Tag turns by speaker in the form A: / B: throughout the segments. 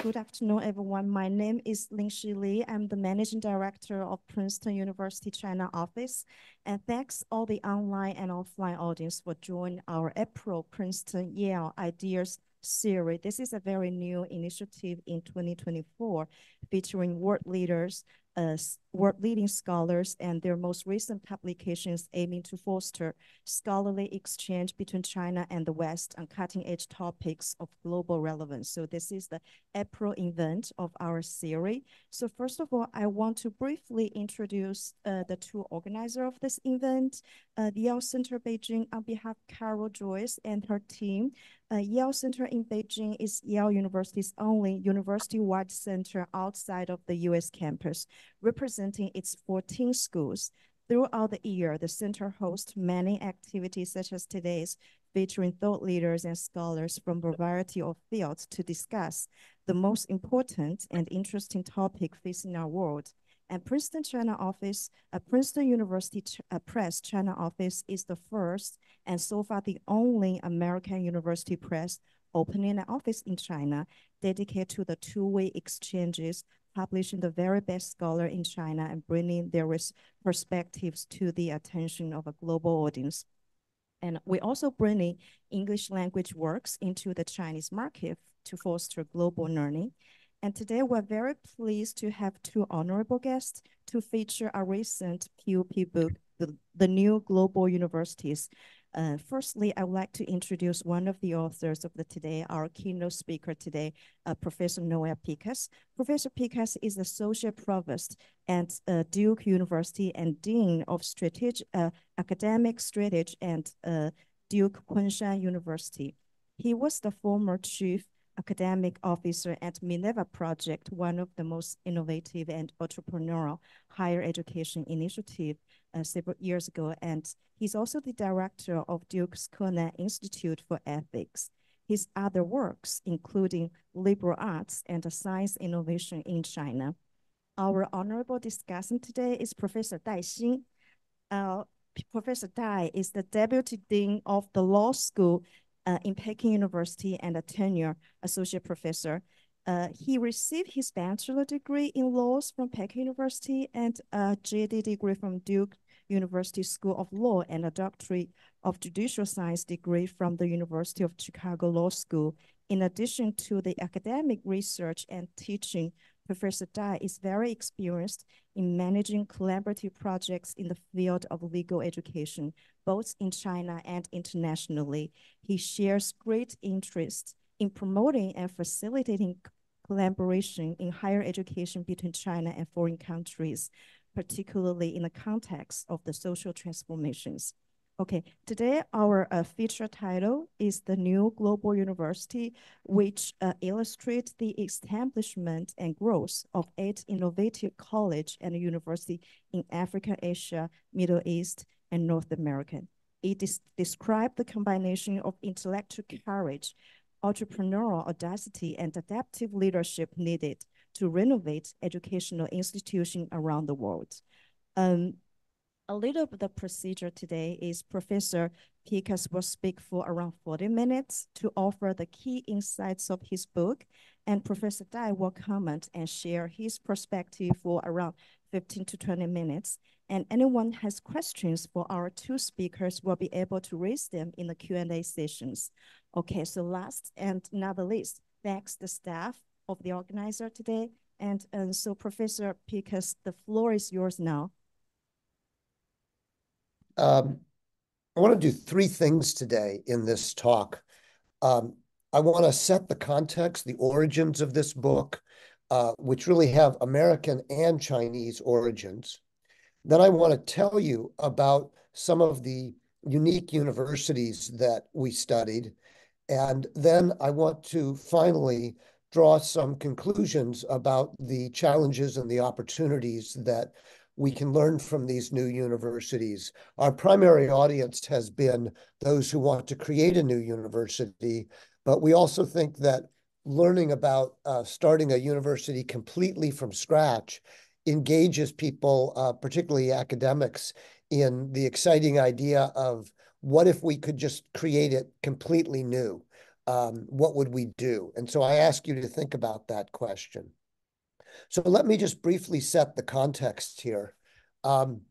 A: Good afternoon, everyone. My name is Lingxi Li. I'm the Managing Director of Princeton University China office. And thanks all the online and offline audience for joining our April Princeton-Yale Ideas Series. This is a very new initiative in 2024 featuring world-leading scholars and their most recent publications aiming to foster scholarly exchange between China and the West on cutting-edge topics of global relevance. So this is the April event of our series. So first of all, I want to briefly introduce the two organizers of this event, the Yale Center Beijing, on behalf of Carol Joyce and her team. Yale Center in Beijing is Yale University's only university-wide center outside of the U.S. campus, representing its 14 schools. Throughout the year, the center hosts many activities such as today's, featuring thought leaders and scholars from a variety of fields to discuss the most important and interesting topic facing our world. And Princeton University Press China office is the first and so far the only American university press opening an office in China dedicated to the two-way exchanges, publishing the very best scholar in China and bringing their perspectives to the attention of a global audience. And we're also bringing English language works into the Chinese market to foster global learning. And today we're very pleased to have two honorable guests to feature our recent PUP book, The New Global Universities. Firstly, I would like to introduce one of the authors of today, our keynote speaker today, Professor Noel Pincus. Professor Pincus is Associate Provost at Duke University and Dean of Academic Strategy at Duke Kunshan University. He was the former Chief Academic Officer at Minerva Project, one of the most innovative and entrepreneurial higher education initiative several years ago. And he's also the director of Duke's Kunshan Institute for Ethics. His other works, including liberal arts and science innovation in China. Our honorable discussant today is Professor Dai Xin. Professor Dai is the Deputy Dean of the Law School in Peking University and a tenure associate professor. He received his bachelor degree in laws from Peking University and a JD degree from Duke University School of Law and a doctorate of judicial science degree from the University of Chicago Law School. In addition to the academic research and teaching, Professor Dai is very experienced in managing collaborative projects in the field of legal education, both in China and internationally. He shares great interest in promoting and facilitating collaboration in higher education between China and foreign countries, particularly in the context of the social transformations. Okay, today our feature title is The New Global University, which illustrates the establishment and growth of 8 innovative college and university in Africa, Asia, Middle East, and North America. It describes the combination of intellectual courage, entrepreneurial audacity, and adaptive leadership needed to renovate educational institutions around the world. A little of the procedure today is Professor Pincus will speak for around 40 minutes to offer the key insights of his book, and Professor Dai will comment and share his perspective for around 15 to 20 minutes. And anyone has questions for our two speakers will be able to raise them in the Q&A sessions. Okay, so last and not the least, thanks the staff of the organizer today. And so Professor Pincus, the floor is yours now.
B: I want to do 3 things today in this talk. I want to set the context, the origins of this book, which really have American and Chinese origins. Then I want to tell you about some of the unique universities that we studied. And then I want to finally draw some conclusions about the challenges and the opportunities that we can learn from these new universities. Our primary audience has been those who want to create a new university, but we also think that learning about starting a university completely from scratch engages people, particularly academics, in the exciting idea of what if we could just create it completely new. what would we do? And so I ask you to think about that question. So let me just briefly set the context here. Um,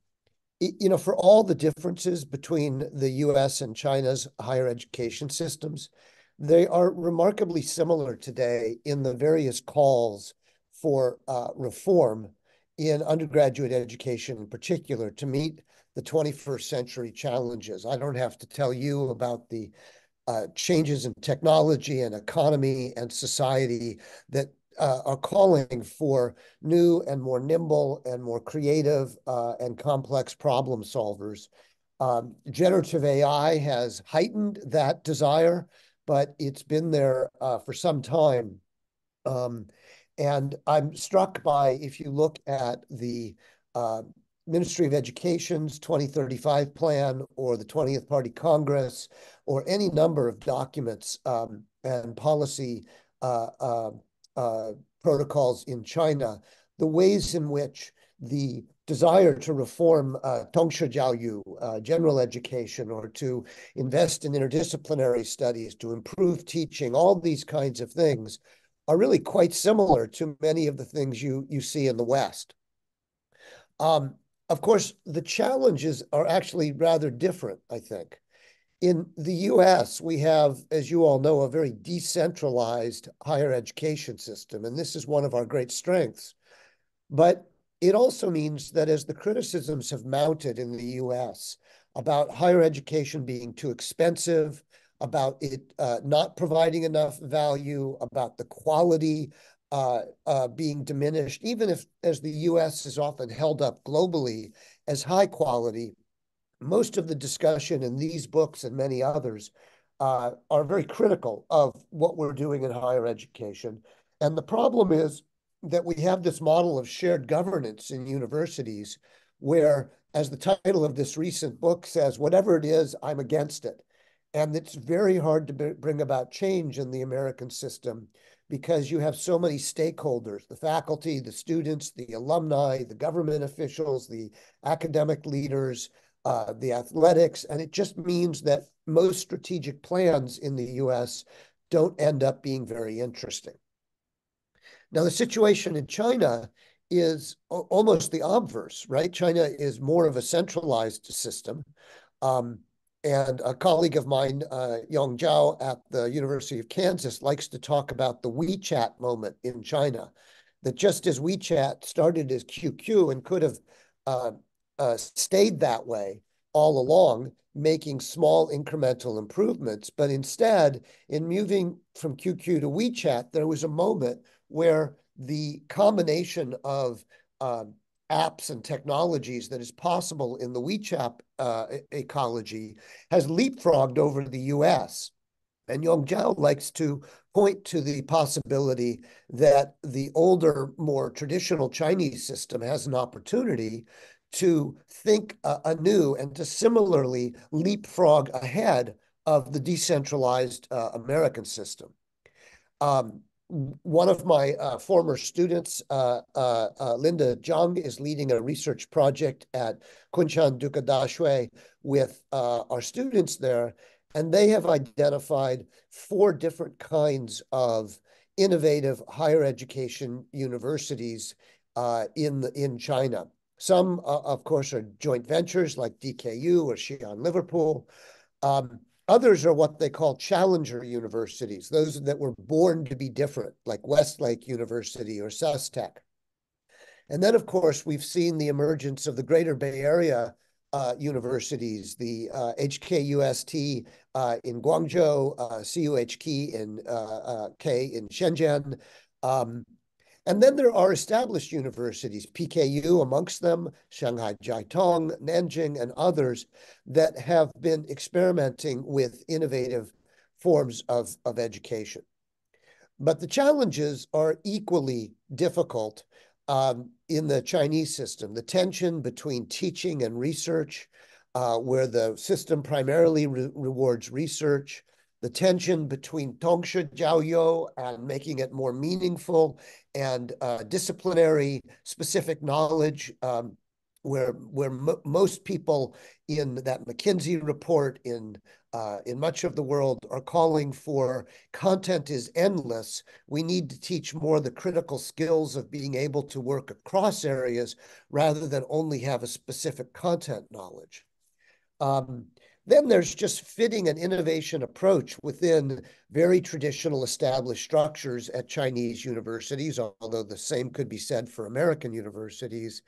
B: for all the differences between the US and China's higher education systems, they are remarkably similar today in the various calls for reform in undergraduate education in particular to meet the 21st century challenges. I don't have to tell you about the changes in technology and economy and society that are calling for new and more nimble and more creative and complex problem solvers. Generative AI has heightened that desire, but it's been there for some time. Um, and I'm struck by, if you look at the uh, Ministry of Education's 2035 plan or the 20th Party Congress or any number of documents and policy uh, uh, uh, protocols in China, the ways in which the desire to reform general education, or to invest in interdisciplinary studies, to improve teaching, all these kinds of things are really quite similar to many of the things you see in the West. Of course, the challenges are actually rather different, I think. In the US, we have, as you all know, a very decentralized higher education system, and this is one of our great strengths. But it also means that as the criticisms have mounted in the US about higher education being too expensive, about it not providing enough value, about the quality being diminished, even if, as the US is often held up globally as high quality, most of the discussion in these books and many others are very critical of what we're doing in higher education. And the problem is that we have this model of shared governance in universities where, as the title of this recent book says, whatever it is, I'm against it. And it's very hard to bring about change in the American system because you have so many stakeholders, the faculty, the students, the alumni, the government officials, the academic leaders, the athletics, and it just means that most strategic plans in the US don't end up being very interesting. Now, the situation in China is almost the obverse, right? China is more of a centralized system. Um, and a colleague of mine, Yong Zhao at the University of Kansas, likes to talk about the WeChat moment in China. That just as WeChat started as QQ and could have uh, stayed that way all along, making small incremental improvements, but instead, in moving from QQ to WeChat, there was a moment where the combination of apps and technologies that is possible in the WeChat ecology has leapfrogged over the US. And Yong Zhao likes to point to the possibility that the older, more traditional Chinese system has an opportunity to think anew and to similarly leapfrog ahead of the decentralized American system. One of my former students, Linda Zhang, is leading a research project at Kunshan Duke Daxue with our students there, and they have identified 4 different kinds of innovative higher education universities in China. Some, of course, are joint ventures like DKU or Xi'an Liverpool. Others are what they call challenger universities, those that were born to be different, like Westlake University or SUSTech. And then, of course, we've seen the emergence of the Greater Bay Area universities, the HKUST in Guangzhou, CUHK in Shenzhen. And then there are established universities, PKU amongst them, Shanghai Jiaotong, Nanjing, and others that have been experimenting with innovative forms of education. But the challenges are equally difficult in the Chinese system. The tension between teaching and research, where the system primarily rewards research, the tension between Tongshe Jiaoyou and making it more meaningful, and disciplinary specific knowledge where most people in that McKinsey report in much of the world are calling for content is endless. We need to teach more the critical skills of being able to work across areas rather than only have a specific content knowledge. Then there's just fitting an innovation approach within very traditional established structures at Chinese universities, although the same could be said for American universities,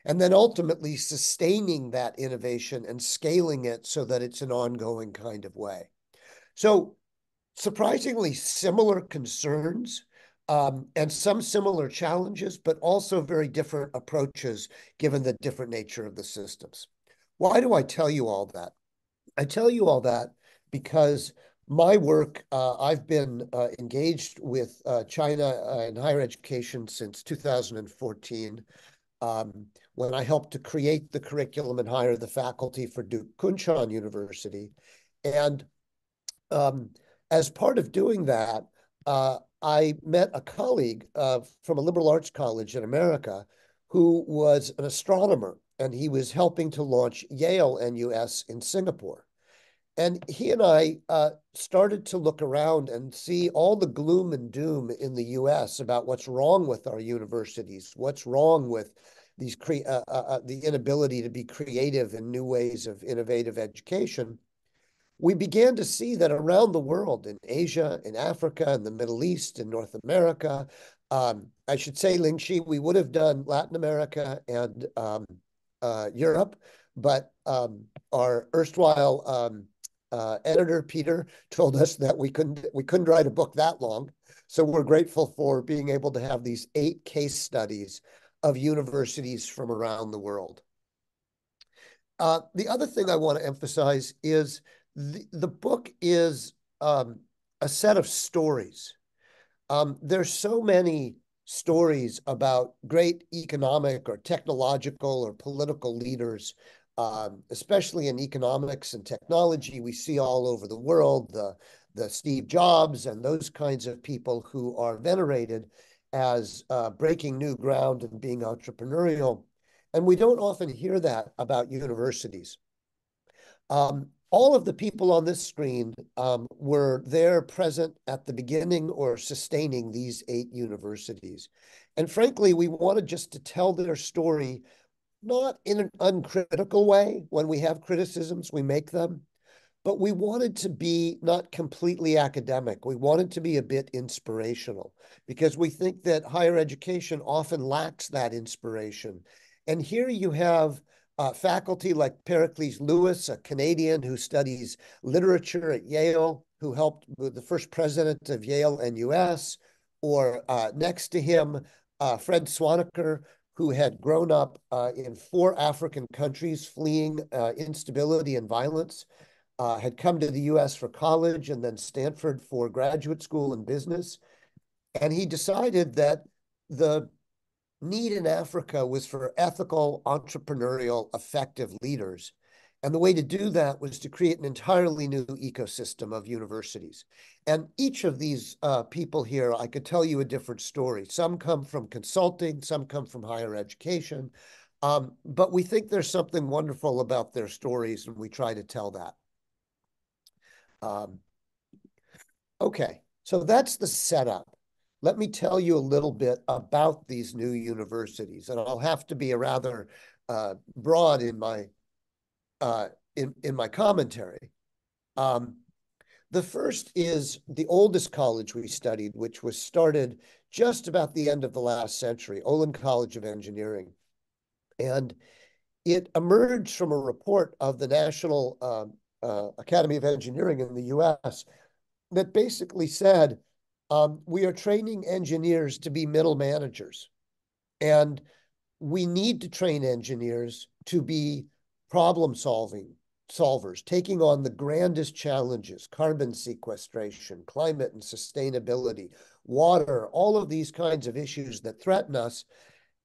B: and then ultimately sustaining that innovation and scaling it so that it's an ongoing kind of way. So surprisingly similar concerns and some similar challenges, but also very different approaches given the different nature of the systems. Why do I tell you all that? I tell you all that because my work, I've been engaged with China in higher education since 2014, when I helped to create the curriculum and hire the faculty for Duke Kunshan University. And as part of doing that, I met a colleague from a liberal arts college in America who was an astronomer, and he was helping to launch Yale NUS in Singapore. And he and I started to look around and see all the gloom and doom in the US about what's wrong with our universities, what's wrong with these the inability to be creative in new ways of innovative education. We began to see that around the world, in Asia, in Africa, in the Middle East, in North America, I should say, Lingxi, we would have done Latin America and Europe, but our erstwhile editor, Peter, told us that we couldn't write a book that long. So we're grateful for being able to have these 8 case studies of universities from around the world. The other thing I want to emphasize is the book is a set of stories. There's so many stories about great economic or technological or political leaders, especially in economics and technology. We see all over the world the Steve Jobs and those kinds of people who are venerated as breaking new ground and being entrepreneurial. And we don't often hear that about universities. All of the people on this screen were there present at the beginning or sustaining these 8 universities. And frankly, we wanted just to tell their story, not in an uncritical way. When we have criticisms, we make them. But we wanted to be not completely academic. We wanted to be a bit inspirational because we think that higher education often lacks that inspiration. And here you have faculty like Pericles Lewis, a Canadian who studies literature at Yale, who helped with the first president of Yale NUS, or next to him, Fred Swaniker, who had grown up in 4 African countries fleeing instability and violence, had come to the US for college and then Stanford for graduate school and business. And he decided that the need in Africa was for ethical, entrepreneurial, effective leaders. And the way to do that was to create an entirely new ecosystem of universities. And each of these people here, I could tell you a different story. Some come from consulting, some come from higher education. But we think there's something wonderful about their stories, and we try to tell that. Okay, so that's the setup. Let me tell you a little bit about these new universities, and I'll have to be rather broad in my commentary. The first is the oldest college we studied, which was started just about the end of the last century, Olin College of Engineering. And it emerged from a report of the National Academy of Engineering in the US that basically said, we are training engineers to be middle managers. And we need to train engineers to be problem solvers, taking on the grandest challenges, carbon sequestration, climate and sustainability, water, all of these kinds of issues that threaten us,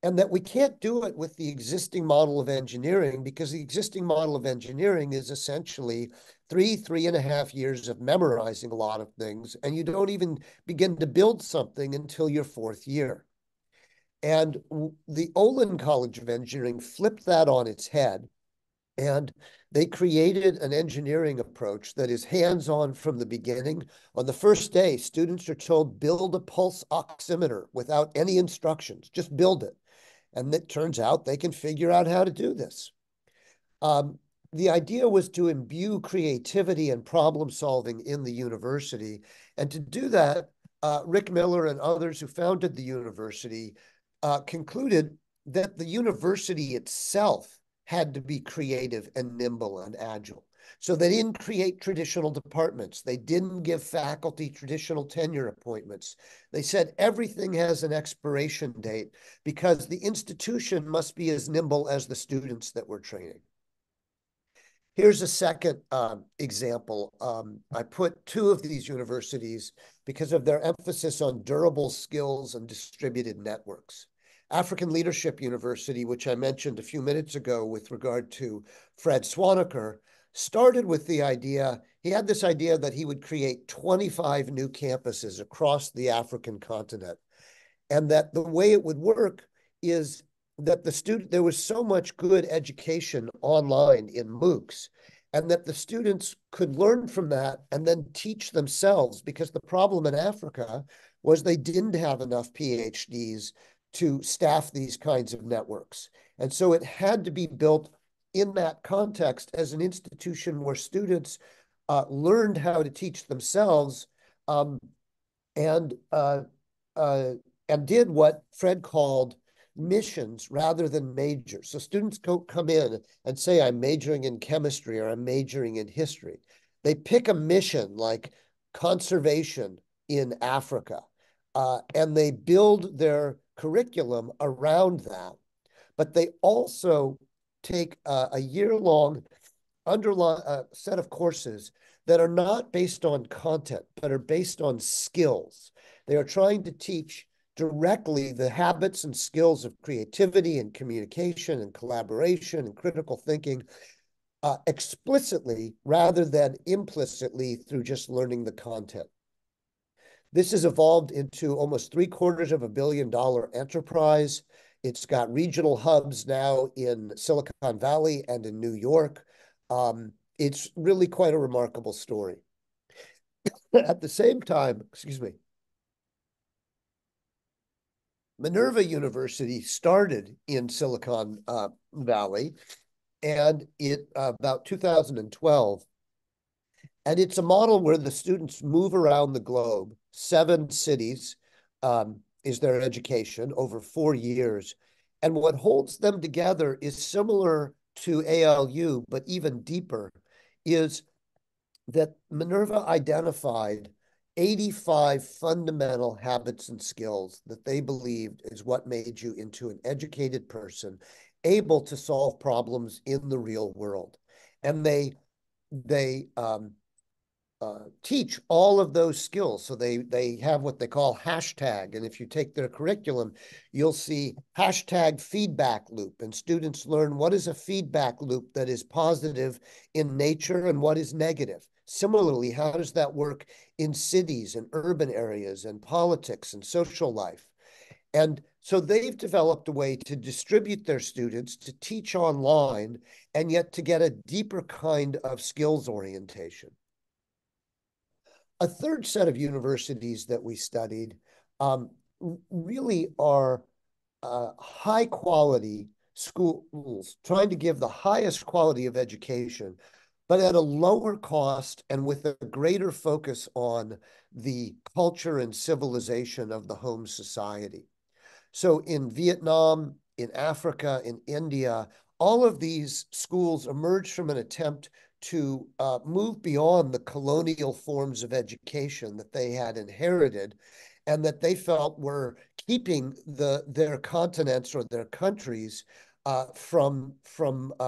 B: and that we can't do it with the existing model of engineering because the existing model of engineering is essentially 3.5 years of memorizing a lot of things, and you don't even begin to build something until your 4th year. And the Olin College of Engineering flipped that on its head, and they created an engineering approach that is hands-on from the beginning. On the first day, students are told, build a pulse oximeter without any instructions, just build it. And it turns out they can figure out how to do this. The idea was to imbue creativity and problem solving in the university. And to do that, Rick Miller and others who founded the university concluded that the university itself had to be creative and nimble and agile. So they didn't create traditional departments. They didn't give faculty traditional tenure appointments. They said everything has an expiration date because the institution must be as nimble as the students that we're training. Here's a second example. I put two of these universities because of their emphasis on durable skills and distributed networks. African Leadership University, which I mentioned a few minutes ago with regard to Fred Swaniker, started with the idea, he had this idea that he would create 25 new campuses across the African continent. And that the way it would work is that there was so much good education online in MOOCs, and that the students could learn from that and then teach themselves, because the problem in Africa was they didn't have enough PhDs to staff these kinds of networks. And so it had to be built in that context as an institution where students learned how to teach themselves, and uh, uh, and did what Fred called missions rather than majors. So students come in and say, I'm majoring in chemistry or I'm majoring in history. They pick a mission like conservation in Africa, and they build their curriculum around that. But they also take a year-long set of courses that are not based on content, but are based on skills. They are trying to teach directly the habits and skills of creativity and communication and collaboration and critical thinking, explicitly rather than implicitly through just learning the content. This has evolved into almost $750 million enterprise. It's got regional hubs now in Silicon Valley and in New York. It's really quite a remarkable story. At the same time, excuse me, Minerva University started in Silicon Valley, and about 2012, and it's a model where the students move around the globe. 7 cities is their education over 4 years. And what holds them together is similar to ALU, but even deeper, is that Minerva identified 85 fundamental habits and skills that they believed is what made you into an educated person, able to solve problems in the real world. And they teach all of those skills. So they have what they call hashtag. And if you take their curriculum, you'll see hashtag feedback loop. And students learn what is a feedback loop that is positive in nature and what is negative. Similarly, how does that work in cities and urban areas and politics and social life? And so they've developed a way to distribute their students, to teach online, and yet to get a deeper kind of skills orientation. A third set of universities that we studied really are high quality schools trying to give the highest quality of education, but at a lower cost and with a greater focus on the culture and civilization of the home society. So in Vietnam, in Africa, in India, all of these schools emerged from an attempt to move beyond the colonial forms of education that they had inherited and that they felt were keeping their continents or their countries from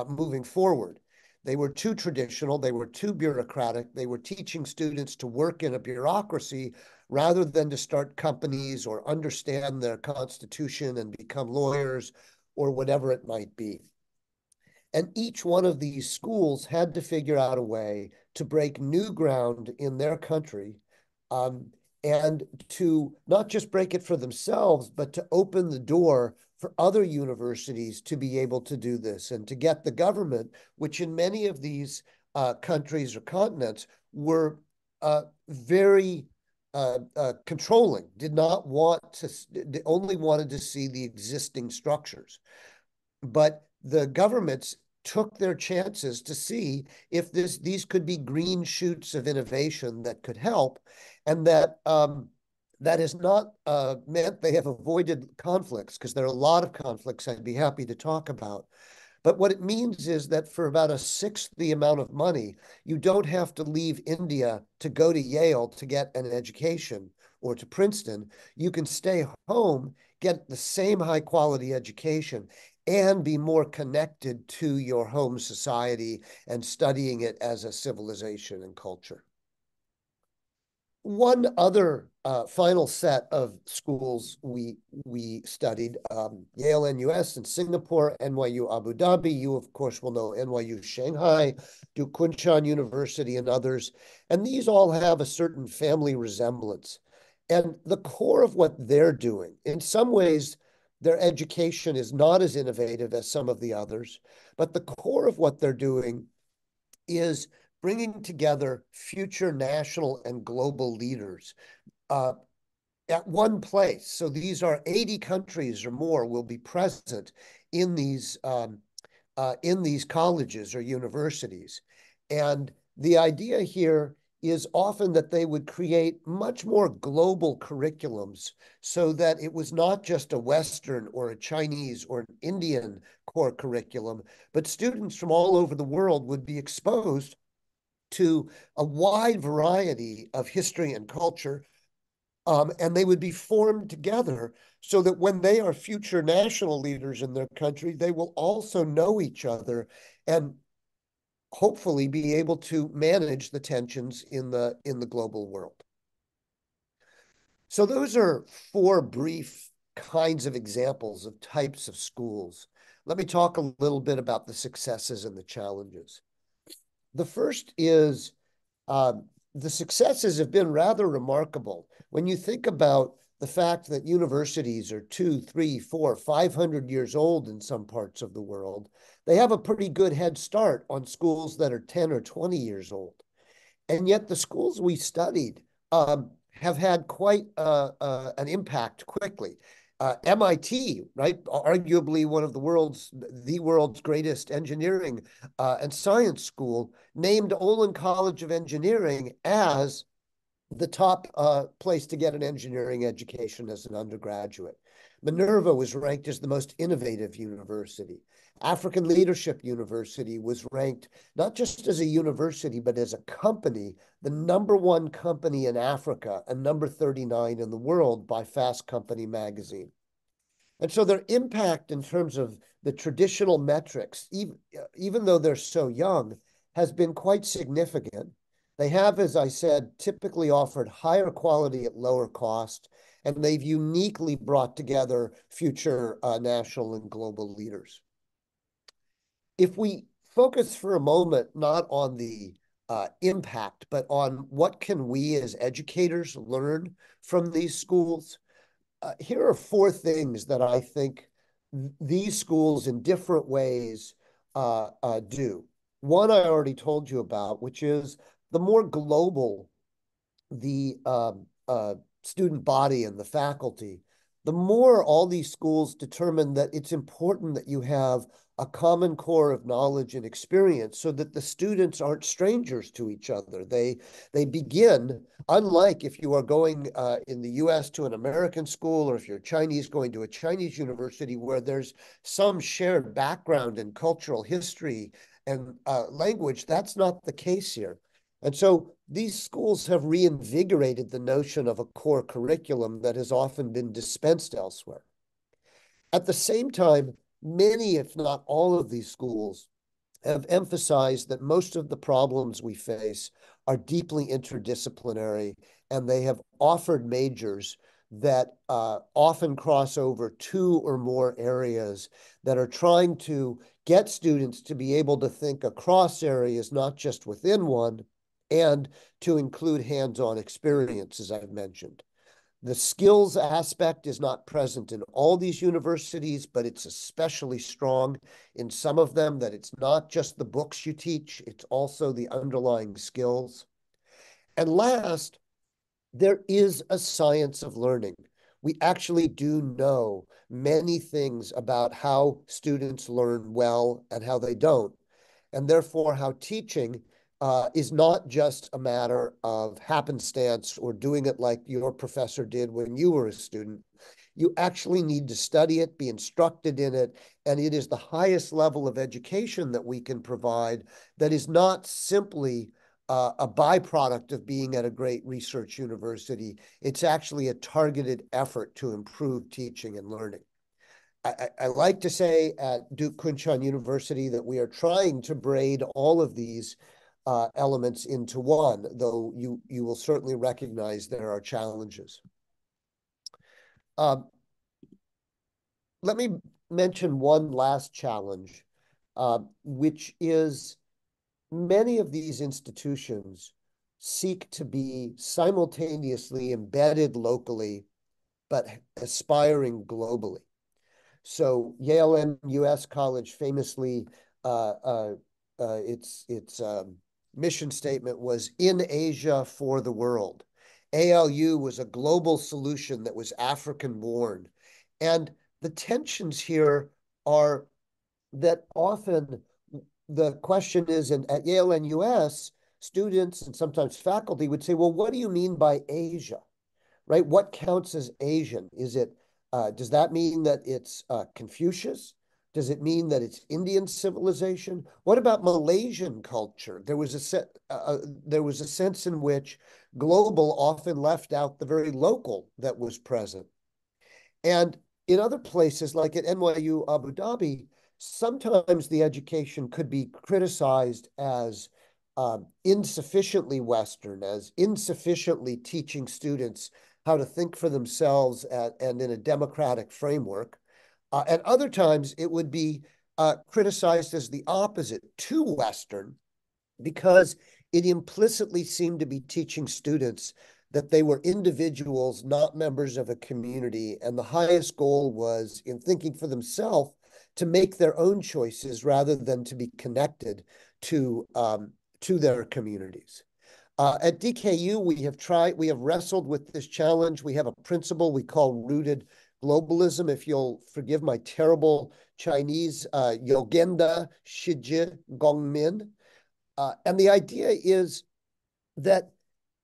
B: moving forward. They were too traditional, they were too bureaucratic, they were teaching students to work in a bureaucracy rather than to start companies or understand their constitution and become lawyers or whatever it might be. And each one of these schools had to figure out a way to break new ground in their country, and to not just break it for themselves, but to open the door for other universities to be able to do this and to get the government, which in many of these countries or continents were very controlling, did not want to, only wanted to see the existing structures. But the governments took their chances to see if these could be green shoots of innovation that could help, and that has not meant they have avoided conflicts, because there are a lot of conflicts I'd be happy to talk about. But what it means is that for about a sixth the amount of money, you don't have to leave India to go to Yale to get an education or to Princeton. You can stay home, get the same high quality education, and be more connected to your home society and studying it as a civilization and culture. One other final set of schools we studied, Yale NUS in Singapore, NYU Abu Dhabi. You, of course, will know NYU Shanghai, Duke Kunshan University, and others. And these all have a certain family resemblance. And the core of what they're doing, in some ways, their education is not as innovative as some of the others, but the core of what they're doing is bringing together future national and global leaders at one place. So these are 80 countries or more will be present in these colleges or universities. And the idea here is often that they would create much more global curriculums so that it was not just a Western or a Chinese or an Indian core curriculum, but students from all over the world would be exposed to a wide variety of history and culture, and they would be formed together so that when they are future national leaders in their country, they will also know each other and hopefully be able to manage the tensions in the global world. So those are four brief kinds of examples of types of schools. Let me talk a little bit about the successes and the challenges. The first is the successes have been rather remarkable. When you think about the fact that universities are 200, 300, 400, 500 years old in some parts of the world, they have a pretty good head start on schools that are 10 or 20 years old. And yet the schools we studied have had quite an impact quickly. MIT, right, arguably one of the world's greatest engineering and science school, named Olin College of Engineering as the top place to get an engineering education as an undergraduate. Minerva was ranked as the most innovative university. African Leadership University was ranked not just as a university, but as a company, the #1 company in Africa and number 39 in the world by Fast Company magazine. And so their impact in terms of the traditional metrics, even though they're so young, has been quite significant. They have, as I said, typically offered higher quality at lower cost, and they've uniquely brought together future national and global leaders. If we focus for a moment not on the impact, but on what can we as educators learn from these schools, here are four things that I think these schools in different ways do. One I already told you about, which is the more global the student body and the faculty, the more all these schools determine that it's important that you have a common core of knowledge and experience so that the students aren't strangers to each other. They begin, unlike if you are going in the US to an American school, or if you're Chinese going to a Chinese university where there's some shared background in cultural history and language, that's not the case here. And so these schools have reinvigorated the notion of a core curriculum that has often been dispensed elsewhere. At the same time, many, if not all of these schools have emphasized that most of the problems we face are deeply interdisciplinary, and they have offered majors that often cross over two or more areas that are trying to get students to be able to think across areas, not just within one, and to include hands-on experience, as I've mentioned. The skills aspect is not present in all these universities, but it's especially strong in some of them, that it's not just the books you teach, it's also the underlying skills. And last, there is a science of learning. We actually do know many things about how students learn well and how they don't, and therefore how teaching is not just a matter of happenstance or doing it like your professor did when you were a student. You actually need to study it, be instructed in it, and it is the highest level of education that we can provide that is not simply a byproduct of being at a great research university. It's actually a targeted effort to improve teaching and learning. I like to say at Duke Kunshan University that we are trying to braid all of these elements into one, though you will certainly recognize there are challenges. Let me mention one last challenge, which is many of these institutions seek to be simultaneously embedded locally, but aspiring globally. So Yale and US College famously, its mission statement was "In Asia for the world." ALU was a global solution that was African-born. And the tensions here are that often the question is, and at Yale and US, students and sometimes faculty would say, well, what do you mean by Asia? Right? What counts as Asian? Is it, does that mean that it's Confucius? Does it mean that it's Indian civilization? What about Malaysian culture? There was a sense in which global often left out the very local that was present. And in other places, like at NYU Abu Dhabi, sometimes the education could be criticized as insufficiently Western, as insufficiently teaching students how to think for themselves and in a democratic framework. And other times it would be criticized as the opposite, too Western, because it implicitly seemed to be teaching students that they were individuals, not members of a community. And the highest goal was, in thinking for themselves, to make their own choices rather than to be connected to their communities. At DKU, we have wrestled with this challenge. We have a principle we call rooted globalism. If you'll forgive my terrible Chinese, Yogenda Shiji Gongmin. And the idea is that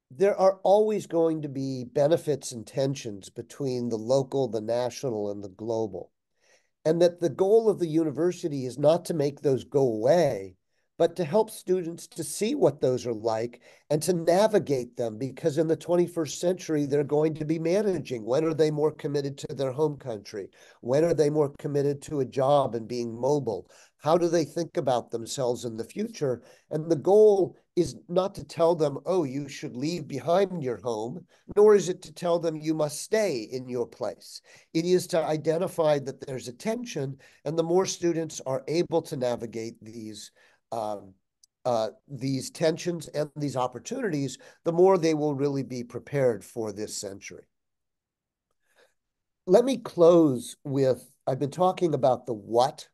B: there are always going to be benefits and tensions between the local, the national, and the global. And that the goal of the university is not to make those go away, but to help students to see what those are like and to navigate them, because in the 21st century, they're going to be managing. When are they more committed to their home country? When are they more committed to a job and being mobile? How do they think about themselves in the future? And the goal is not to tell them, oh, you should leave behind your home, nor is it to tell them you must stay in your place. It is to identify that there's a tension, and the more students are able to navigate these tensions and these opportunities, the more they will really be prepared for this century. Let me close with, I've been talking about the what.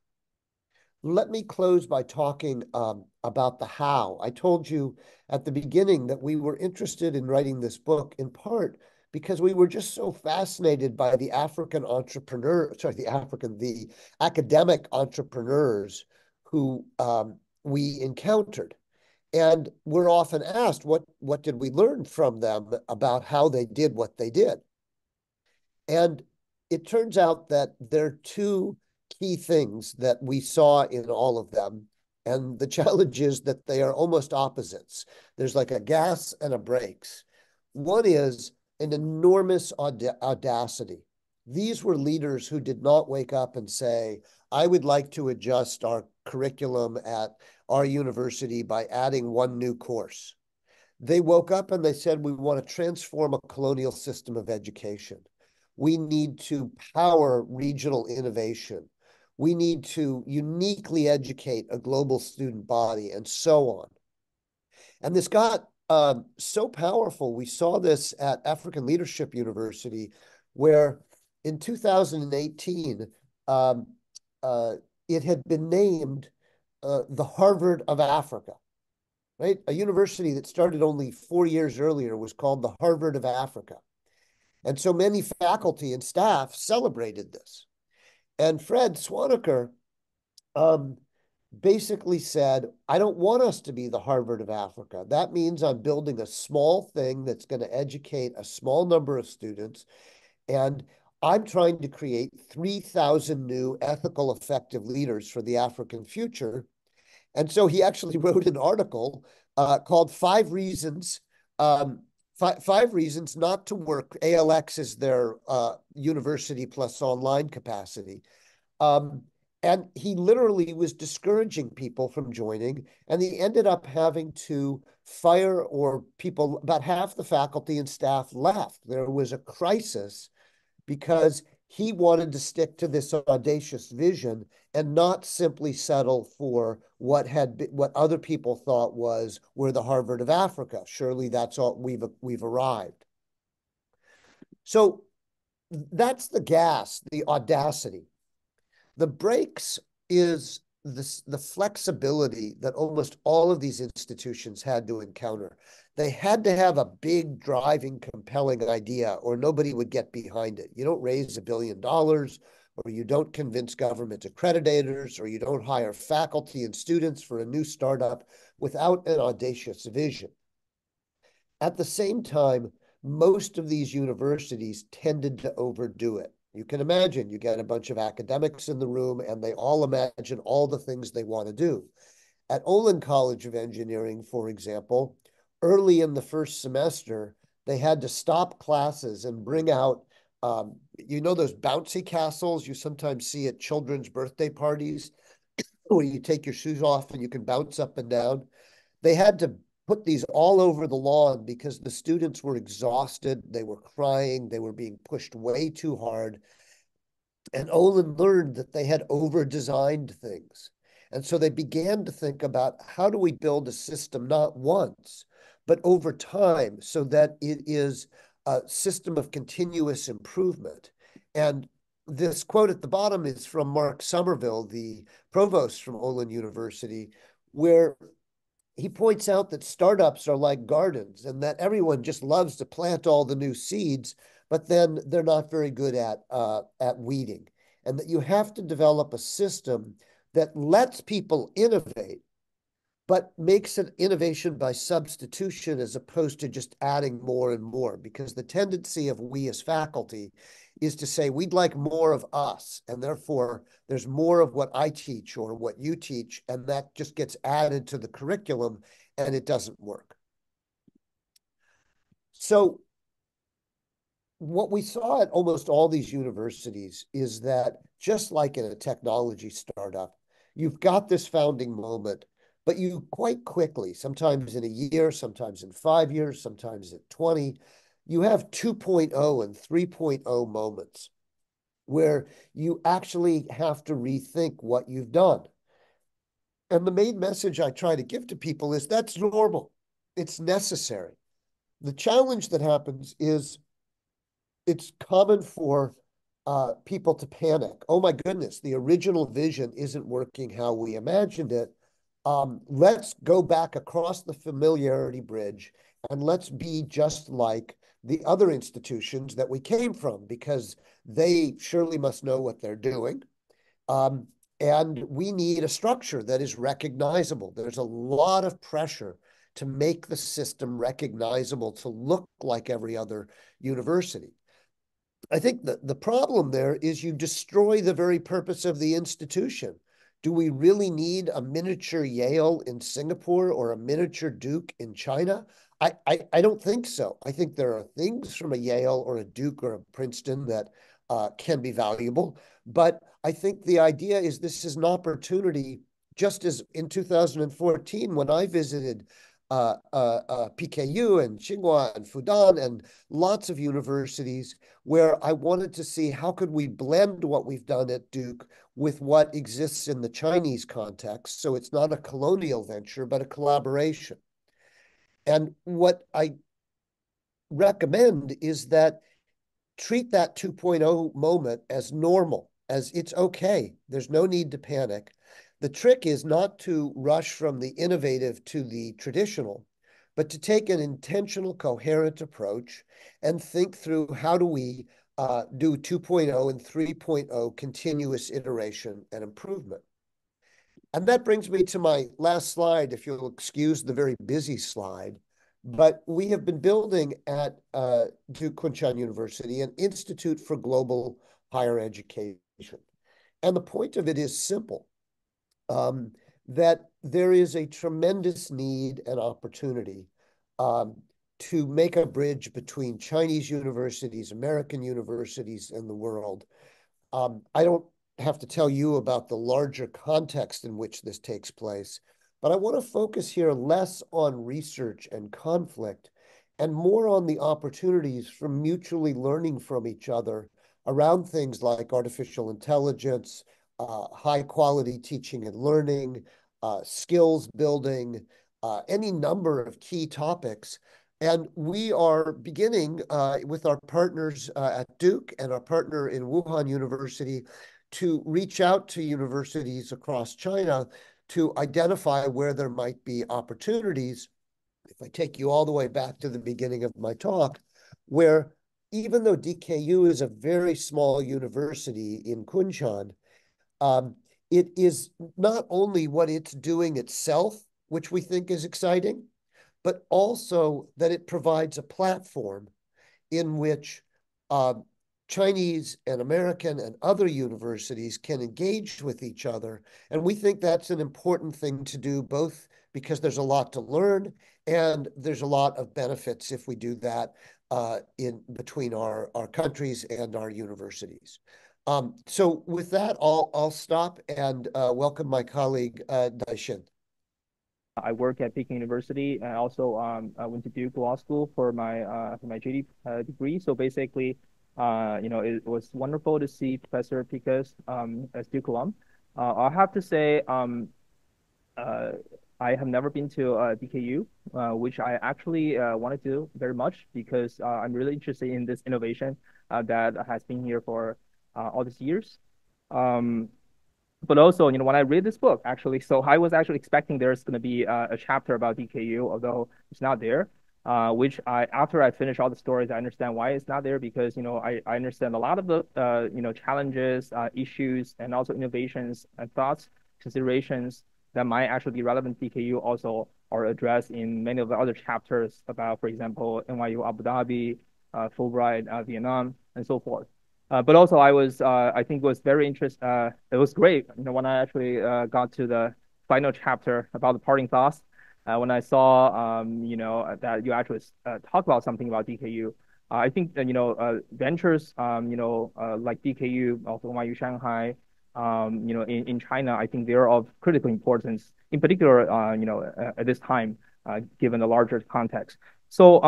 B: Let me close by talking about the how. I told you at the beginning that we were interested in writing this book in part because we were just so fascinated by the the academic entrepreneurs who we encountered. And we're often asked, what did we learn from them about how they did what they did? And it turns out that there are two key things that we saw in all of them. And the challenge is that they are almost opposites. There's like a gas and a brakes. One is an enormous audacity. These were leaders who did not wake up and say, I would like to adjust our curriculum at our university by adding one new course. They woke up and they said, we want to transform a colonial system of education. We need to power regional innovation. We need to uniquely educate a global student body, and so on. And this got so powerful. We saw this at African Leadership University, where in 2018, um, uh, it had been named the Harvard of Africa, right? A university that started only 4 years earlier was called the Harvard of Africa. And so many faculty and staff celebrated this. And Fred Swaniker um, basically said, I don't want us to be the Harvard of Africa. That means I'm building a small thing that's going to educate a small number of students. And I'm trying to create 3,000 new ethical, effective leaders for the African future. And so he actually wrote an article called Five Reasons. Five reasons not to work. ALX is their university plus online capacity. Um, and he literally was discouraging people from joining. And he ended up having to fire, or people, about half the faculty and staff left. There was a crisis because he wanted to stick to this audacious vision and not simply settle for what other people thought was, we're the Harvard of Africa. Surely that's all we've arrived. So that's the gas, the audacity. The brakes is the flexibility that almost all of these institutions had to encounter. They had to have a big, driving, compelling idea, or nobody would get behind it. You don't raise $1 billion, or you don't convince government accreditators, or you don't hire faculty and students for a new startup without an audacious vision. At the same time, most of these universities tended to overdo it. You can imagine you get a bunch of academics in the room and they all imagine all the things they want to do. At Olin College of Engineering, for example, early in the first semester, they had to stop classes and bring out, you know, those bouncy castles you sometimes see at children's birthday parties, where you take your shoes off and you can bounce up and down. They had to put these all over the lawn because the students were exhausted. They were crying. They were being pushed way too hard. And Olin learned that they had over-designed things. And so they began to think about, how do we build a system not once, but over time, so that it is a system of continuous improvement. And this quote at the bottom is from Mark Somerville, the provost from Olin University, where he points out that startups are like gardens and that everyone just loves to plant all the new seeds, but then they're not very good at weeding. And that you have to develop a system that lets people innovate, but makes it innovation by substitution as opposed to just adding more and more. Because the tendency of we as faculty is to say, we'd like more of us, and therefore there's more of what I teach or what you teach, and that just gets added to the curriculum, and it doesn't work. So what we saw at almost all these universities is that, just like in a technology startup, you've got this founding moment, but you quite quickly, sometimes in a year, sometimes in 5 years, sometimes at 20, you have 2.0 and 3.0 moments where you actually have to rethink what you've done. And the main message I try to give to people is that's normal. It's necessary. The challenge that happens is it's common for people to panic. Oh my goodness, the original vision isn't working how we imagined it. Let's go back across the familiarity bridge and let's be just like the other institutions that we came from, because they surely must know what they're doing. Um, and we need a structure that is recognizable. There's a lot of pressure to make the system recognizable, to look like every other university. I think the problem there is you destroy the very purpose of the institution. Do we really need a miniature Yale in Singapore or a miniature Duke in China? I don't think so. I think there are things from a Yale or a Duke or a Princeton that can be valuable. But I think the idea is this is an opportunity, just as in 2014 when I visited PKU and Tsinghua and Fudan and lots of universities, where I wanted to see how could we blend what we've done at Duke with what exists in the Chinese context. So it's not a colonial venture, but a collaboration. And what I recommend is that treat that 2.0 moment as normal, as it's okay. There's no need to panic. The trick is not to rush from the innovative to the traditional, but to take an intentional, coherent approach and think through how do we do 2.0 and 3.0 continuous iteration and improvement. And that brings me to my last slide, if you'll excuse the very busy slide. But we have been building at Duke Kunshan University an Institute for Global Higher Education. And the point of it is simple, that there is a tremendous need and opportunity to make a bridge between Chinese universities, American universities, and the world. I don't have to tell you about the larger context in which this takes place, but I want to focus here less on research and conflict and more on the opportunities for mutually learning from each other around things like artificial intelligence, high quality teaching and learning, skills building, any number of key topics. And we are beginning with our partners at Duke and our partner in Wuhan University to reach out to universities across China to identify where there might be opportunities. If I take you all the way back to the beginning of my talk, where even though DKU is a very small university in Kunshan, it is not only what it's doing itself, which we think is exciting, but also that it provides a platform in which Chinese and American and other universities can engage with each other. And we think that's an important thing to do, both because there's a lot to learn and there's a lot of benefits if we do that in between our countries and our universities. So with that, I'll stop and welcome my colleague, Daishin.
C: I work at Peking University, and also I went to Duke Law School for my JD degree. So basically, it was wonderful to see Professor Picas as Duke alum. I have to say, I have never been to DKU, which I actually want to do very much because I'm really interested in this innovation that has been here for all these years. But also, when I read this book, actually, so I was actually expecting there's going to be a chapter about DKU, although it's not there. Which after I finish all the stories, I understand why it's not there because, I understand a lot of the, challenges, issues, and also innovations and thoughts, considerations that might actually be relevant to DKU also are addressed in many of the other chapters about, for example, NYU Abu Dhabi, Fulbright, Vietnam, and so forth. But also I think it was very interesting. It was great, when I actually got to the final chapter about the parting thoughts. When I saw, that you actually talk about something about DKU, I think that, ventures, like DKU, also NYU Shanghai, in China, I think they're of critical importance, in particular, at this time, given the larger context. So,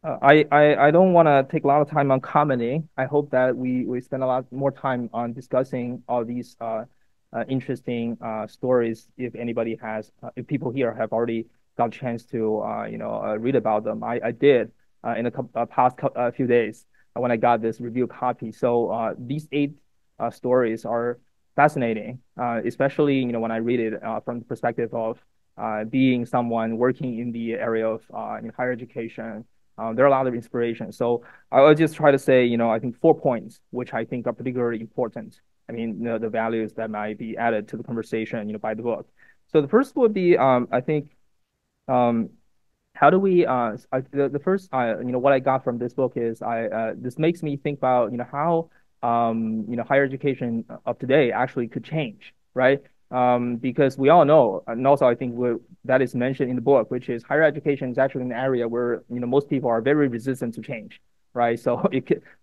C: I don't want to take a lot of time on commenting. I hope that we spend a lot more time on discussing all these interesting stories. If anybody has, if people here have already got a chance to read about them, I did in the past few days when I got this review copy. So these 8 stories are fascinating, especially when I read it from the perspective of being someone working in the area of higher education. There are a lot of inspirations. So I will just try to say, I think 4 points, which I think are particularly important. I mean, the values that might be added to the conversation, by the book. So the first would be, I think, how do we, the first, what I got from this book is, this makes me think about, how, higher education of today actually could change, right? Because we all know, and also I think that is mentioned in the book, which is higher education is actually an area where most people are very resistant to change, right? So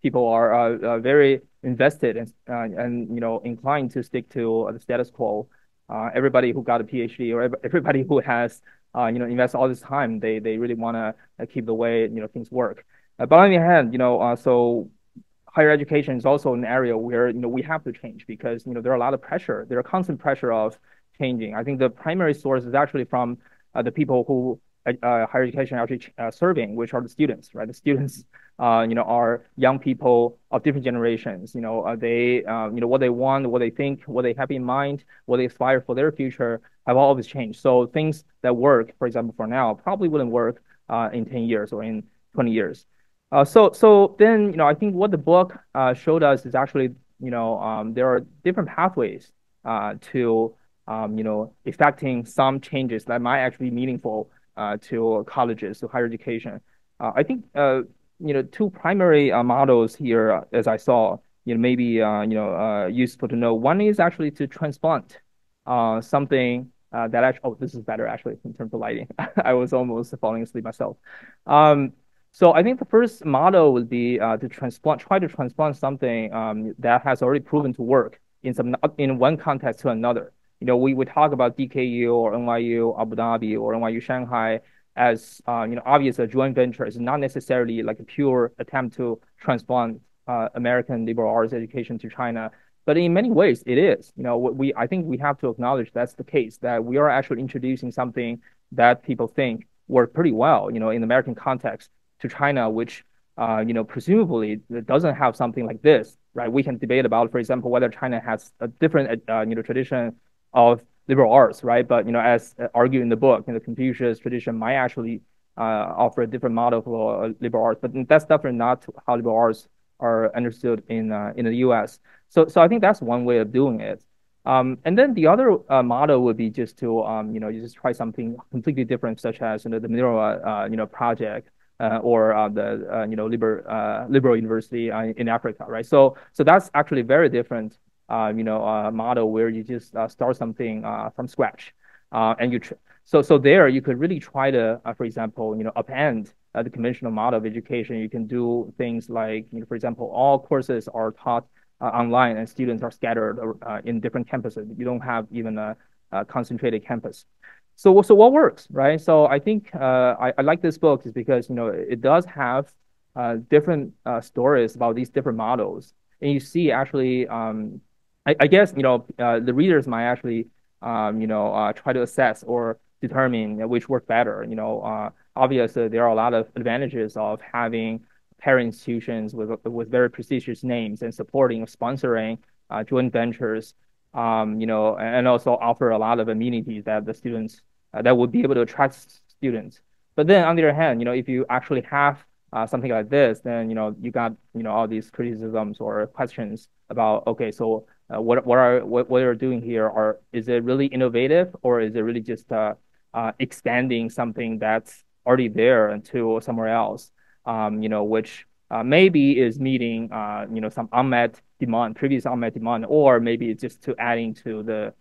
C: people are very invested and inclined to stick to the status quo. Everybody who got a PhD or everybody who has invest all this time, they really want to keep the way things work. But on the other hand, so higher education is also an area where we have to change because there are a lot of pressure. There are constant pressure of changing. I think the primary source is actually from the people who higher education actually serving, which are the students, right? The students, are young people of different generations. They, what they want, what they think, what they have in mind, what they aspire for their future have always changed. So things that work, for example, for now, probably wouldn't work in 10 years or in 20 years. So then, I think what the book showed us is actually, there are different pathways to, effecting some changes that might actually be meaningful to colleges, to higher education. I think, two primary models here, as I saw, maybe, useful to know. One is actually to transplant something that actually, oh, this is better actually in terms of lighting. I was almost falling asleep myself. So I think the first model would be to try to transplant something that has already proven to work in one context to another. We talk about DKU or NYU Abu Dhabi or NYU Shanghai as obvious a joint venture. It's not necessarily like a pure attempt to transplant American liberal arts education to China, but in many ways it is. I think we have to acknowledge that's the case, that we are actually introducing something that people think work pretty well, in the American context to China, which presumably doesn't have something like this, right? We can debate about, for example, whether China has a different tradition of liberal arts, right? But as argued in the book, the Confucius tradition might actually offer a different model for liberal arts, but that's definitely not how liberal arts are understood in the U.S. So I think that's one way of doing it. And then the other model would be just to you just try something completely different, such as the Minerva project or the liberal university in Africa, right? So that's actually very different model where you just start something from scratch, and so there you could really try to, for example, upend the conventional model of education. You can do things like, for example, all courses are taught online and students are scattered in different campuses. You don't have even a concentrated campus. So what works, right? So I think I like this book is because it does have different stories about these different models, and you see actually I guess the readers might actually try to assess or determine which work better. Obviously there are a lot of advantages of having parent institutions with very prestigious names and supporting, sponsoring joint ventures, and also offer a lot of amenities that the students that would be able to attract students. But then on the other hand, if you actually have something like this, then you got all these criticisms or questions about, okay, so what you're doing here, is it really innovative, or is it really just expanding something that's already there into somewhere else, which maybe is meeting some previous unmet demand, or maybe it's just to adding to the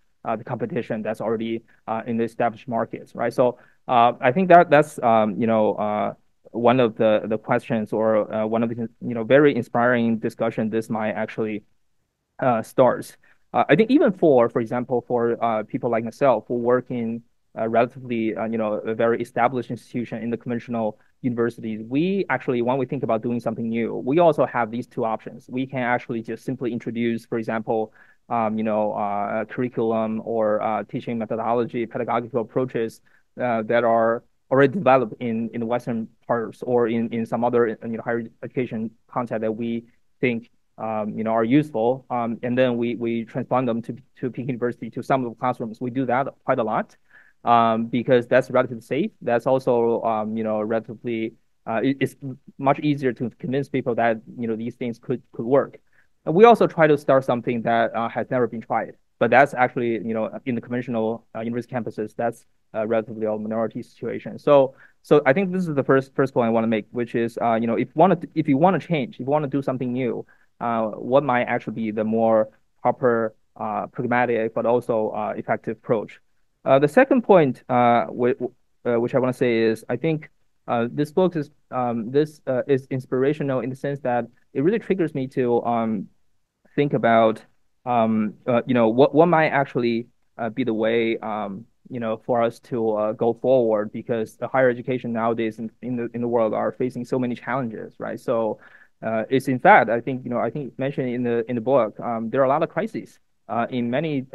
C: competition that's already in the established markets, right? So I think that's one of the questions, or one of the very inspiring discussion this might actually start. I think even for example, for people like myself who work in relatively a very established institution in the conventional universities, we actually, when we think about doing something new, we also have these two options. We can actually just simply introduce, for example, curriculum or teaching methodology, pedagogical approaches that are already developed in the Western parts or in some other higher education content that we think are useful, and then we transplant them to Peking University, to some of the classrooms. We do that quite a lot because that's relatively safe. That's also relatively it's much easier to convince people that these things could work. And we also try to start something that has never been tried, but that's actually in the conventional university campuses, that's relatively a minority situation. So I think this is the first point I want to make, which is if you want to change, if you want to do something new, what might actually be the more proper, pragmatic, but also effective approach. The second point, which I want to say is, I think this book is inspirational in the sense that it really triggers me to think about what might actually be the way for us to go forward, because the higher education nowadays in the world are facing so many challenges, right? So it's in fact, I think mentioned in the book, there are a lot of crises in many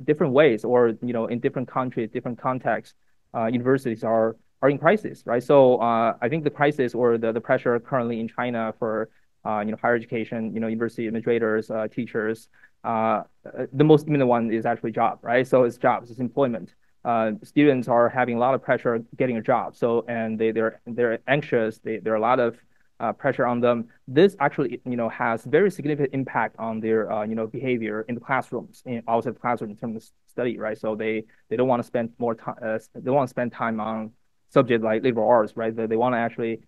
C: different ways, or in different countries, different contexts. Universities are are in crisis, right? So I think the crisis or the pressure currently in China for higher education, university administrators, teachers, the most imminent one is actually job, right? So it's jobs, it's employment. Students are having a lot of pressure getting a job. So and they're anxious. There are a lot of pressure on them. This actually has very significant impact on their behavior in the classrooms, outside the classroom in terms of study, right? So they don't want to spend more time. They want to spend time on subject like liberal arts, right? They want to actually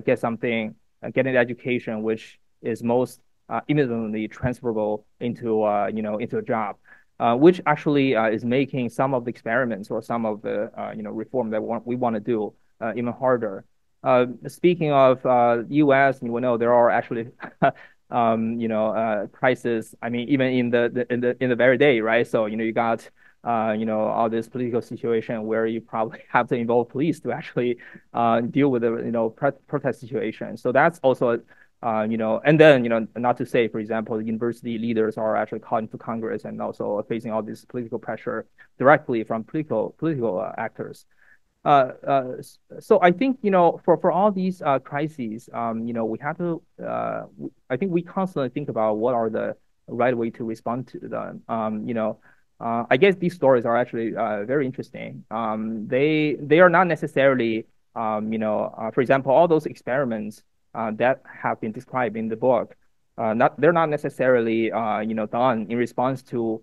C: get something, get an education which is most immediately transferable into into a job. Which actually is making some of the experiments or some of the reform that we want to do even harder. Speaking of U.S., we know there are actually crises. I mean, even in the very day, right? So you got all this political situation where you probably have to involve police to actually deal with the protest situation. So that's also and then, not to say, for example, the university leaders are actually calling to Congress and also facing all this political pressure directly from political actors. Uh, uh, so I think, for all these crises, we have to, I think we constantly think about what are the right way to respond to them. I guess these stories are actually very interesting. They are not necessarily, for example, all those experiments that have been described in the book, they're not necessarily done in response to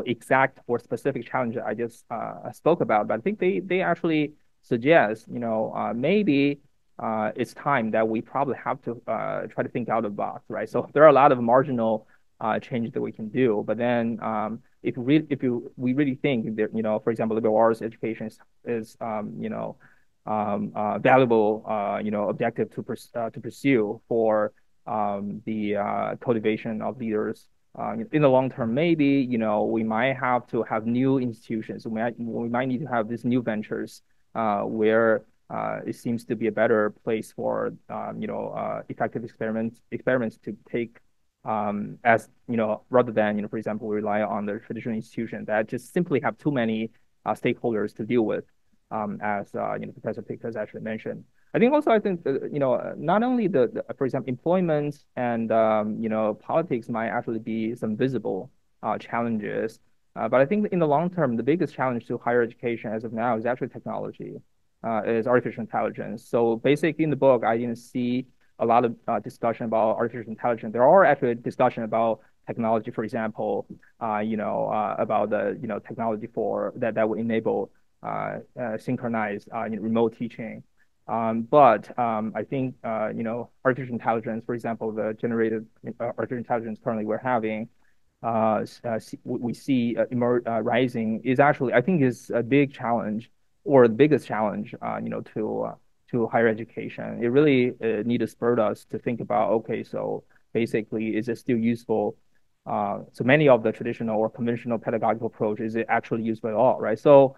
C: exact or specific challenge I just spoke about, but I think they actually suggest maybe it's time that we probably have to try to think out of the box, right? So there are a lot of marginal changes that we can do, but then if we really think that for example, liberal arts education is valuable objective to pursue for the cultivation of leaders. In the long term, maybe we might have to have new institutions. We might need to have these new ventures where it seems to be a better place for effective experiments to take as rather than for example, we rely on the traditional institution that just simply have too many stakeholders to deal with, as Professor Pick has actually mentioned. I think also not only for example employment and politics might actually be some visible challenges, but I think in the long term the biggest challenge to higher education as of now is actually technology, is artificial intelligence. So basically in the book I didn't see a lot of discussion about artificial intelligence. There are actually discussion about technology, for example, about the technology for that will enable synchronized remote teaching. But I think artificial intelligence, for example, the generated artificial intelligence currently we're having, we see rising, is actually, I think, is a big challenge, or the biggest challenge to higher education. It really need to spur us to think about, okay, so basically, is it still useful? So many of the traditional or conventional pedagogical approach, is it actually useful at all, right? So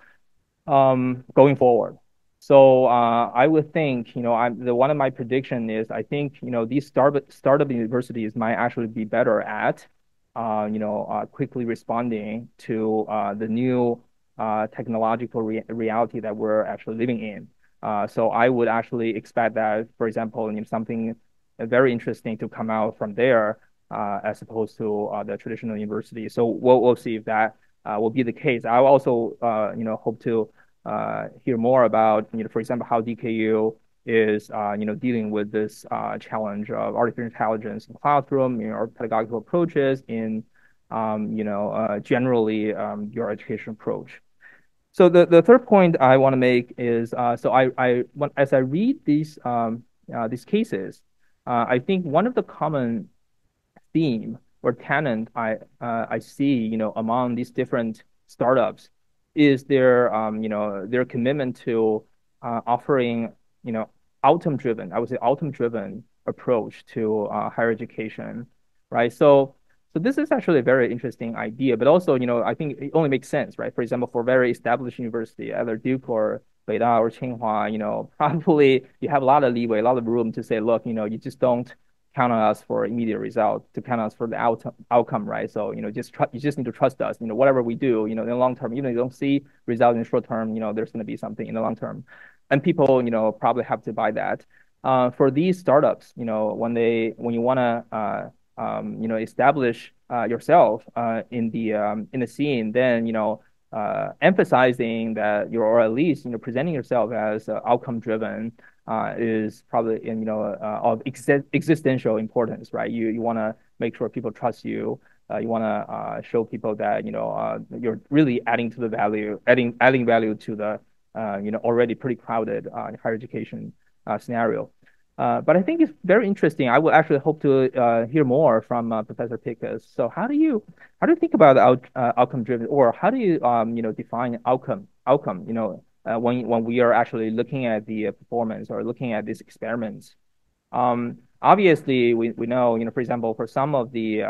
C: going forward. So I would think, one of my prediction is I think, these startup universities might actually be better at, quickly responding to the new technological reality that we're actually living in. So I would actually expect that, for example, something very interesting to come out from there, as opposed to the traditional university. So we'll see if that will be the case. I also, hope to hear more about, for example, how DKU is, dealing with this challenge of artificial intelligence in the classroom, or pedagogical approaches in, generally your education approach. So the third point I want to make is, so as I read these cases, I think one of the common theme or tenant I see, among these different startups is their their commitment to offering outcome-driven, I would say outcome-driven approach to higher education, right? So this is actually a very interesting idea, but also I think it only makes sense, right? For example, for very established university, either Duke or Beida or Tsinghua, probably you have a lot of leeway, a lot of room to say, look, you just don't count on us for immediate result, to count on us for the outcome, right? So you just need to trust us. Whatever we do, in the long term, even if you don't see result in the short term, there's going to be something in the long term. and people, probably have to buy that. For these startups, when you want to, establish yourself in the scene, then emphasizing that you're, or at least presenting yourself as outcome driven is probably of existential importance, right? You want to make sure people trust you. You want to show people that you're really adding to the value, adding value to the already pretty crowded higher education scenario. But I think it's very interesting. I would actually hope to hear more from Professor Pickus. So how do you think about outcome driven, or how do you define outcome when we are actually looking at the performance or looking at these experiments? Obviously, we know, for example, for some of the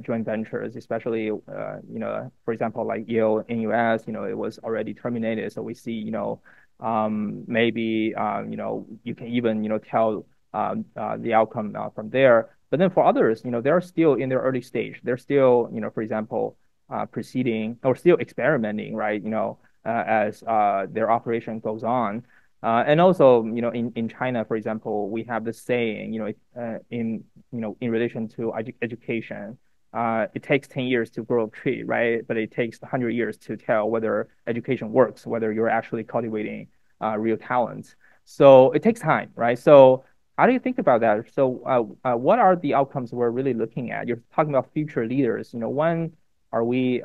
C: joint ventures, especially, for example, like Yale in US, it was already terminated. So we see, maybe, you can even, tell the outcome from there. But then for others, they're still in their early stage. They're still, for example, proceeding or still experimenting, right? As their operation goes on. And also, in China, for example, we have this saying, in relation to education, it takes 10 years to grow a tree, right? But it takes 100 years to tell whether education works, whether you're actually cultivating real talents. So it takes time, right? So how do you think about that? So what are the outcomes we're really looking at? You're talking about future leaders. When are we,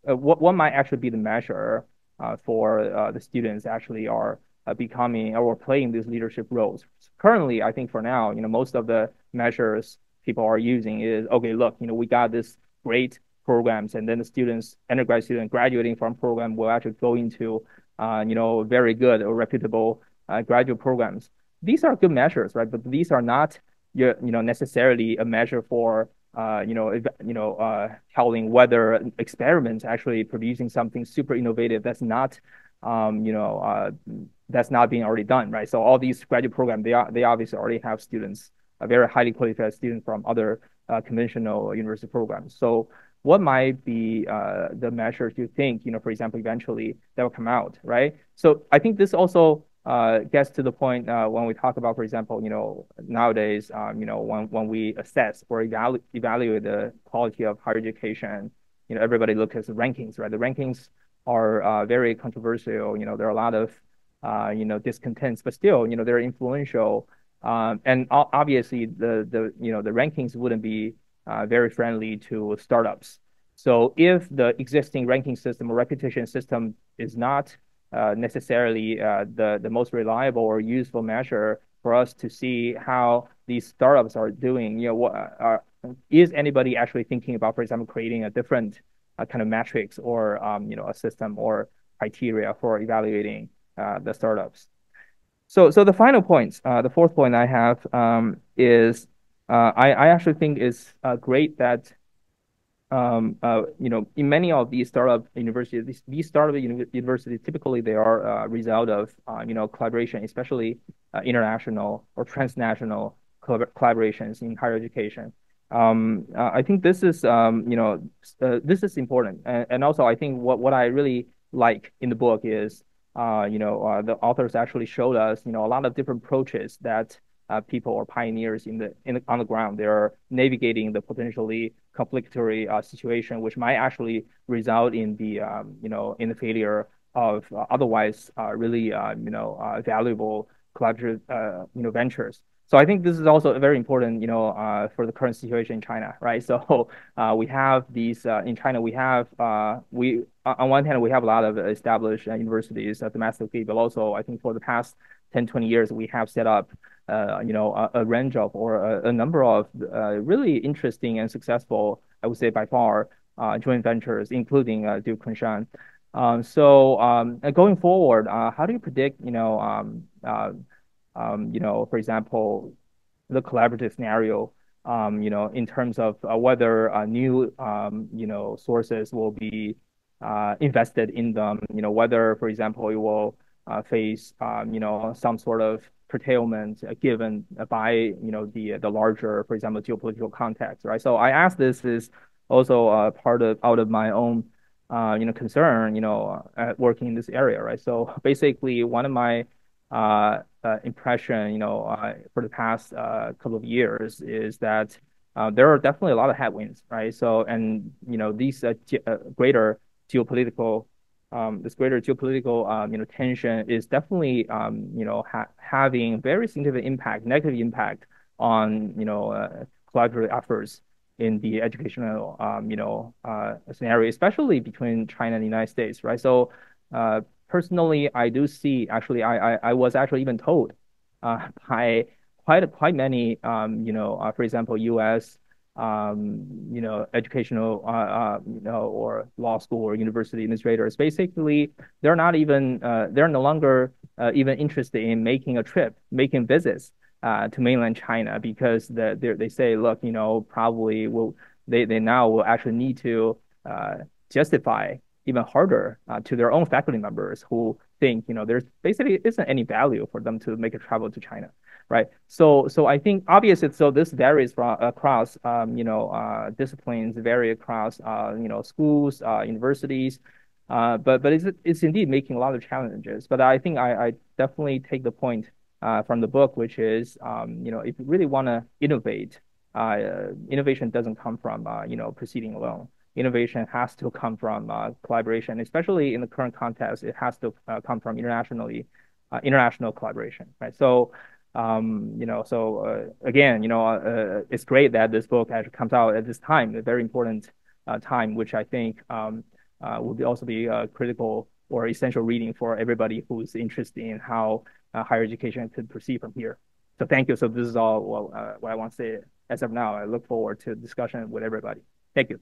C: what might actually be the measure for the students actually are becoming or playing these leadership roles? Currently, I think for now, most of the measures people are using is, okay, look, we got this great programs, and then the students, undergrad student graduating from program will actually go into, very good or reputable graduate programs. These are good measures, right? But these are not, necessarily a measure for telling whether experiments actually producing something super innovative that's not, that's not being already done, right? So all these graduate programs, they obviously already have students, very highly qualified students from other conventional university programs. So what might be the measures you think, for example, eventually that will come out, right? So I think this also gets to the point when we talk about, for example, nowadays, when we assess or evaluate the quality of higher education, everybody looks at the rankings, right? The rankings are very controversial. There are a lot of, discontents, but still, they're influential. And obviously, the rankings wouldn't be very friendly to startups. So if the existing ranking system or reputation system is not necessarily the most reliable or useful measure for us to see how these startups are doing, is anybody actually thinking about, for example, creating a different kind of metrics or a system or criteria for evaluating the startups? So the final point, the fourth point I have is I actually think it's great that in many of these startup universities, these startup universities typically they are a result of collaboration, especially international or transnational collaborations in higher education. I think this is this is important, and also I think what I really like in the book is the authors actually showed us a lot of different approaches that people or pioneers on the ground they're navigating the potentially conflictory situation, which might actually result in the in the failure of otherwise really valuable collaborative ventures. So I think this is also very important, for the current situation in China, right? So we have these in China. We have we on one hand we have a lot of established universities domestically, but also I think for the past 10, 20 years we have set up a range of or a number of really interesting and successful, I would say by far, joint ventures, including Duke Kunshan. Going forward, how do you predict, for example, the collaborative scenario, in terms of whether new, sources will be invested in them, whether, for example, it will face, some sort of curtailment given by, the larger, for example, geopolitical context, right? So I asked this is also out of my own concern, working in this area, right? So basically, one of my impression, for the past couple of years is that there are definitely a lot of headwinds, right? So, and these greater geopolitical, this greater geopolitical, tension is definitely, having very significant impact, negative impact on, collaborative efforts in the educational, scenario, especially between China and the United States, right? So, personally, I do see, actually, I was actually even told by quite many, for example, U.S. Educational, or law school or university administrators. Basically, they're not even, they're no longer even interested in making a trip, making visits to mainland China, because they say, look, probably they now will actually need to justify even harder to their own faculty members who think, there's basically isn't any value for them to make a travel to China, right? So I think obviously, so this varies from across, disciplines, vary across, schools, universities, but it's indeed making a lot of challenges. But I think I definitely take the point from the book, which is, if you really want to innovate, innovation doesn't come from, proceeding alone. Innovation has to come from collaboration, especially in the current context. It has to come from international collaboration, right? So, again, it's great that this book actually comes out at this time, a very important time, which I think will also be critical or essential reading for everybody who's interested in how higher education could proceed from here. So thank you. So this is all what I want to say as of now. I look forward to discussion with everybody. Thank you.